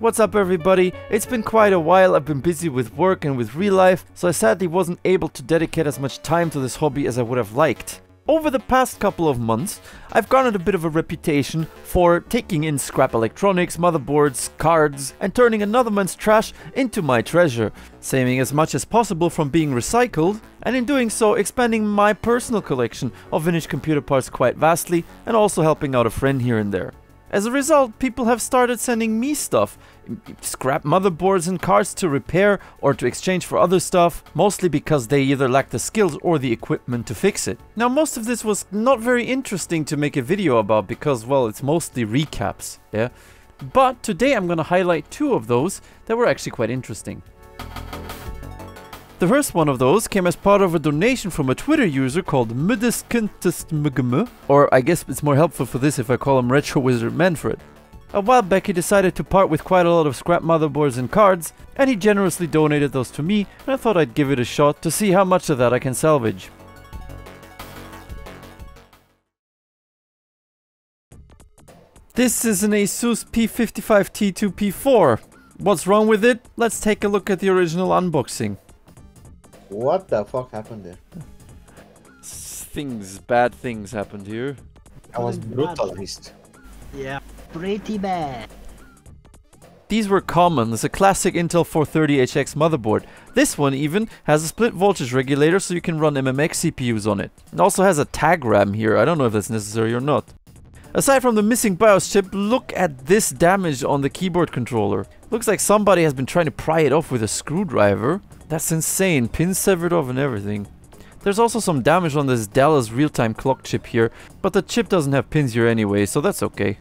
What's up everybody? It's been quite a while. I've been busy with work and with real life, so I sadly wasn't able to dedicate as much time to this hobby as I would have liked. Over the past couple of months, I've garnered a bit of a reputation for taking in scrap electronics, motherboards, cards, and turning another man's trash into my treasure, saving as much as possible from being recycled, and in doing so expanding my personal collection of vintage computer parts quite vastly, and also helping out a friend here and there. As a result, people have started sending me stuff, scrap motherboards and cards to repair or to exchange for other stuff, mostly because they either lack the skills or the equipment to fix it. Now, most of this was not very interesting to make a video about because, well, it's mostly recaps, yeah? But today I'm gonna highlight two of those that were actually quite interesting. The first one of those came as part of a donation from a Twitter user called Mudeskintestmgm, or I guess it's more helpful for this if I call him Retro Wizard Manfred. A while back he decided to part with quite a lot of scrap motherboards and cards, and he generously donated those to me, and I thought I'd give it a shot to see how much of that I can salvage. This is an ASUS P55T2P4. What's wrong with it? Let's take a look at the original unboxing. What the fuck happened there? Bad things happened here. I was brutalized. Yeah, pretty bad. These were common. It's a classic Intel 430HX motherboard. This one even has a split voltage regulator so you can run MMX CPUs on it. It also has a tag RAM here. I don't know if that's necessary or not. Aside from the missing BIOS chip, look at this damage on the keyboard controller. Looks like somebody has been trying to pry it off with a screwdriver. That's insane, pins severed off and everything. There's also some damage on this Dallas real-time clock chip here, but the chip doesn't have pins here anyway, so that's okay.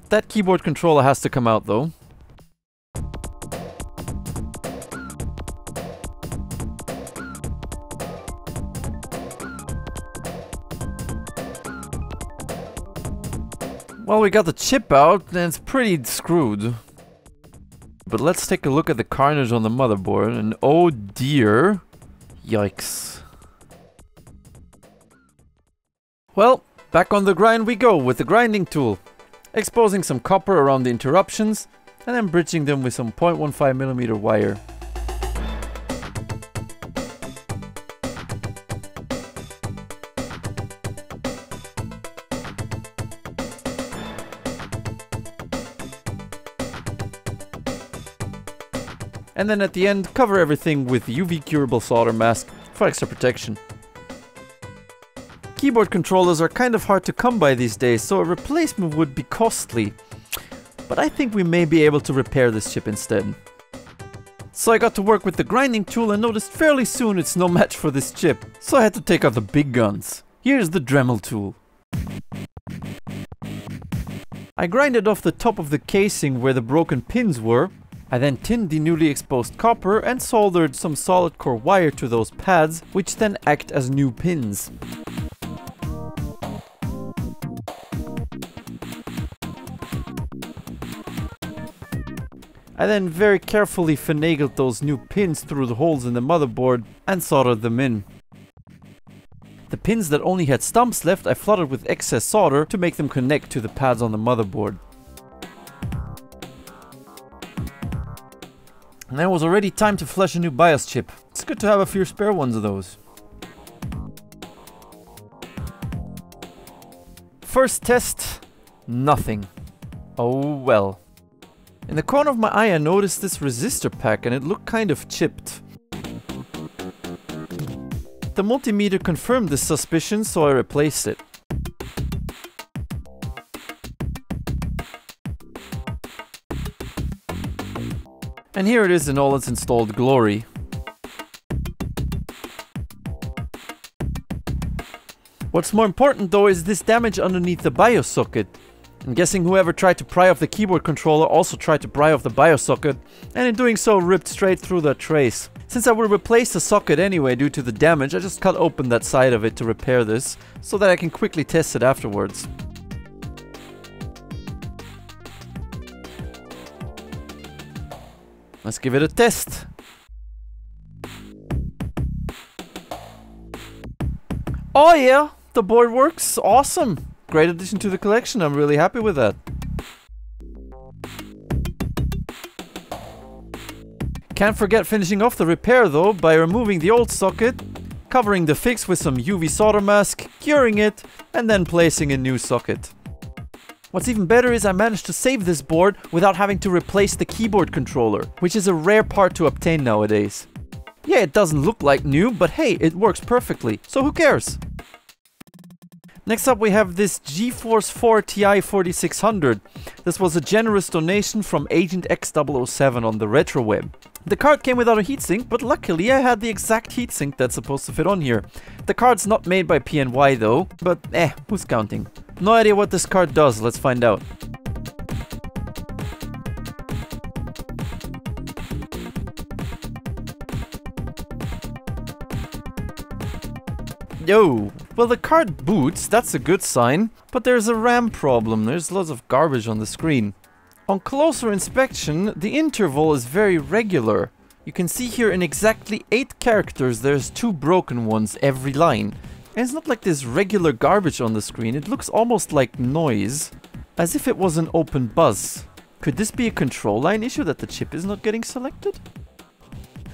That keyboard controller has to come out though. Well, we got the chip out and it's pretty screwed. But let's take a look at the carnage on the motherboard, and oh dear, yikes. Well, back on the grind we go with the grinding tool, exposing some copper around the interruptions, and then bridging them with some 0.15mm wire. And then at the end, cover everything with UV curable solder mask for extra protection. Keyboard controllers are kind of hard to come by these days, so a replacement would be costly. But I think we may be able to repair this chip instead. So I got to work with the grinding tool and noticed fairly soon it's no match for this chip. So I had to take out the big guns. Here's the Dremel tool. I grinded off the top of the casing where the broken pins were. I then tinned the newly exposed copper and soldered some solid core wire to those pads, which then act as new pins. I then very carefully finagled those new pins through the holes in the motherboard and soldered them in. The pins that only had stumps left I flooded with excess solder to make them connect to the pads on the motherboard. And it was already time to flush a new BIOS chip. It's good to have a few spare ones of those. First test, nothing. Oh well. In the corner of my eye I noticed this resistor pack and it looked kind of chipped. The multimeter confirmed this suspicion, so I replaced it. And here it is in all its installed glory. What's more important though is this damage underneath the BIOS socket. I'm guessing whoever tried to pry off the keyboard controller also tried to pry off the BIOS socket, and in doing so ripped straight through that trace. Since I will replace the socket anyway due to the damage, I just cut open that side of it to repair this, so that I can quickly test it afterwards. Let's give it a test. Oh yeah, the board works. Awesome. Great addition to the collection. I'm really happy with that. Can't forget finishing off the repair though by removing the old socket, covering the fix with some UV solder mask, curing it, and then placing a new socket. What's even better is I managed to save this board without having to replace the keyboard controller, which is a rare part to obtain nowadays. Yeah, it doesn't look like new, but hey, it works perfectly, so who cares? Next up we have this Geforce 4 Ti 4600. This was a generous donation from Agent X007 on the retro web. The card came without a heatsink, but luckily I had the exact heatsink that's supposed to fit on here. The card's not made by PNY though, but who's counting? No idea what this card does, let's find out. Yo! Well, the card boots, that's a good sign, but there's a RAM problem, there's lots of garbage on the screen. On closer inspection, the interval is very regular. You can see here in exactly 8 characters there's 2 broken ones every line. And it's not like there's regular garbage on the screen, it looks almost like noise, as if it was an open buzz. Could this be a control line issue that the chip is not getting selected?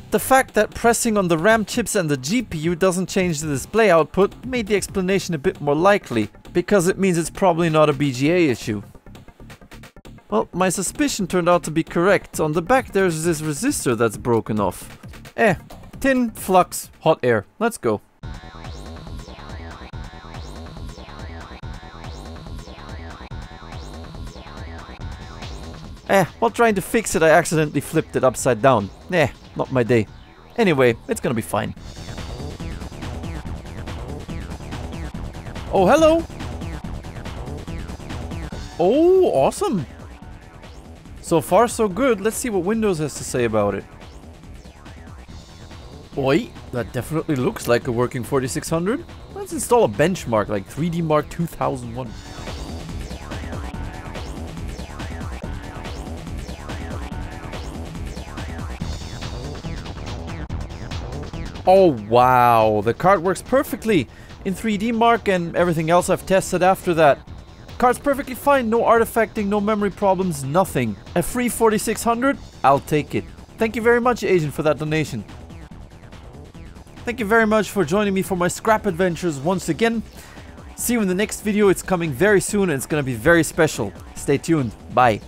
The fact that pressing on the RAM chips and the GPU doesn't change the display output made the explanation a bit more likely, because it means it's probably not a BGA issue. Well, my suspicion turned out to be correct. On the back there's this resistor that's broken off. Tin, flux, hot air. Let's go. While trying to fix it I accidentally flipped it upside down. Not my day. Anyway, it's gonna be fine. Oh, hello! Oh, awesome! So far so good, let's see what Windows has to say about it. Oi, that definitely looks like a working 4600. Let's install a benchmark like 3D Mark 2001. Oh wow, the card works perfectly in 3D Mark and everything else I've tested after that. Card's perfectly fine, no artifacting, no memory problems, nothing. A free 4600? I'll take it. Thank you very much, Agent, for that donation. Thank you very much for joining me for my scrap adventures once again. See you in the next video, it's coming very soon and it's gonna be very special. Stay tuned, bye.